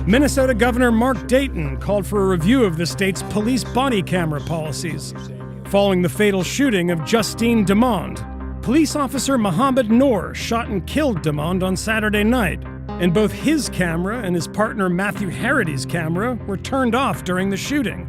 Minnesota Governor Mark Dayton called for a review of the state's police body camera policies, following the fatal shooting of Justine Demond. Police officer Mohammed Noor shot and killed Demond on Saturday night, and both his camera and his partner Matthew Harrity's camera were turned off during the shooting.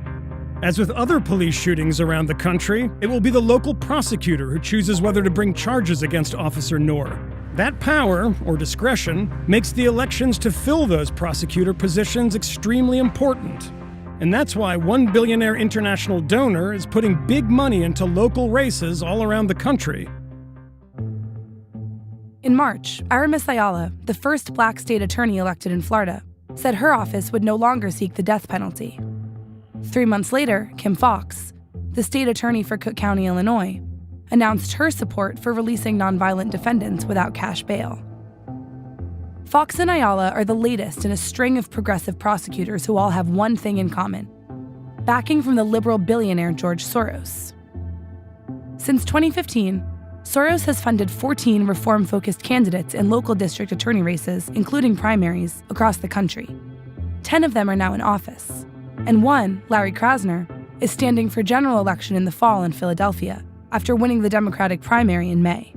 As with other police shootings around the country, it will be the local prosecutor who chooses whether to bring charges against Officer Noor. That power, or discretion, makes the elections to fill those prosecutor positions extremely important. And that's why one billionaire international donor is putting big money into local races all around the country. In March, Aramis Ayala, the first black state attorney elected in Florida, said her office would no longer seek the death penalty. 3 months later, Kim Foxx, the state attorney for Cook County, Illinois, announced her support for releasing nonviolent defendants without cash bail. Foxx and Ayala are the latest in a string of progressive prosecutors who all have one thing in common: backing from the liberal billionaire George Soros. Since 2015, Soros has funded 14 reform-focused candidates in local district attorney races, including primaries, across the country. 10 of them are now in office, and one, Larry Krasner, is standing for general election in the fall in Philadelphia, after winning the Democratic primary in May.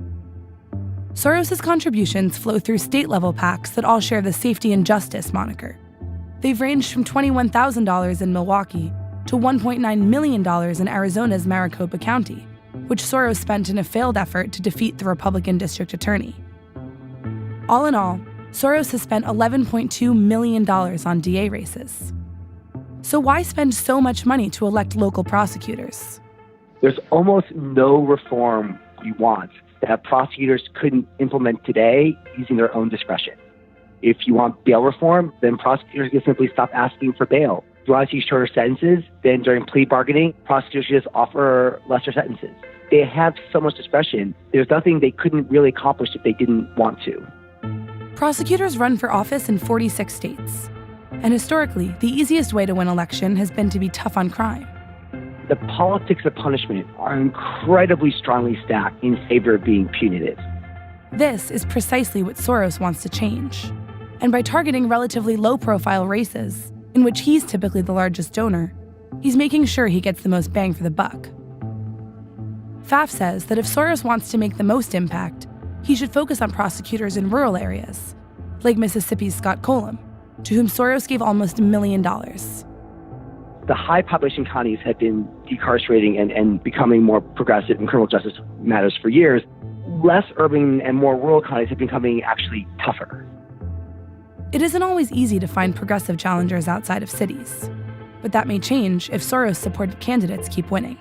Soros' contributions flow through state-level PACs that all share the Safety and Justice moniker. They've ranged from $21,000 in Milwaukee to $1.9 million in Arizona's Maricopa County, which Soros spent in a failed effort to defeat the Republican district attorney. All in all, Soros has spent $11.2 million on DA races. So why spend so much money to elect local prosecutors? There's almost no reform you want that prosecutors couldn't implement today using their own discretion. If you want bail reform, then prosecutors can simply stop asking for bail. If you want to see shorter sentences, then during plea bargaining, prosecutors should just offer lesser sentences. They have so much discretion. There's nothing they couldn't really accomplish if they didn't want to. Prosecutors run for office in 46 states. And historically, the easiest way to win election has been to be tough on crime. The politics of punishment are incredibly strongly stacked in favor of being punitive. This is precisely what Soros wants to change. And by targeting relatively low-profile races, in which he's typically the largest donor, he's making sure he gets the most bang for the buck. Pfaff says that if Soros wants to make the most impact, he should focus on prosecutors in rural areas, like Mississippi's Scott Colum, to whom Soros gave almost $1 million. The high population counties have been decarcerating and becoming more progressive in criminal justice matters for years. Less urban and more rural counties have been becoming actually tougher. It isn't always easy to find progressive challengers outside of cities, but that may change if Soros-supported candidates keep winning.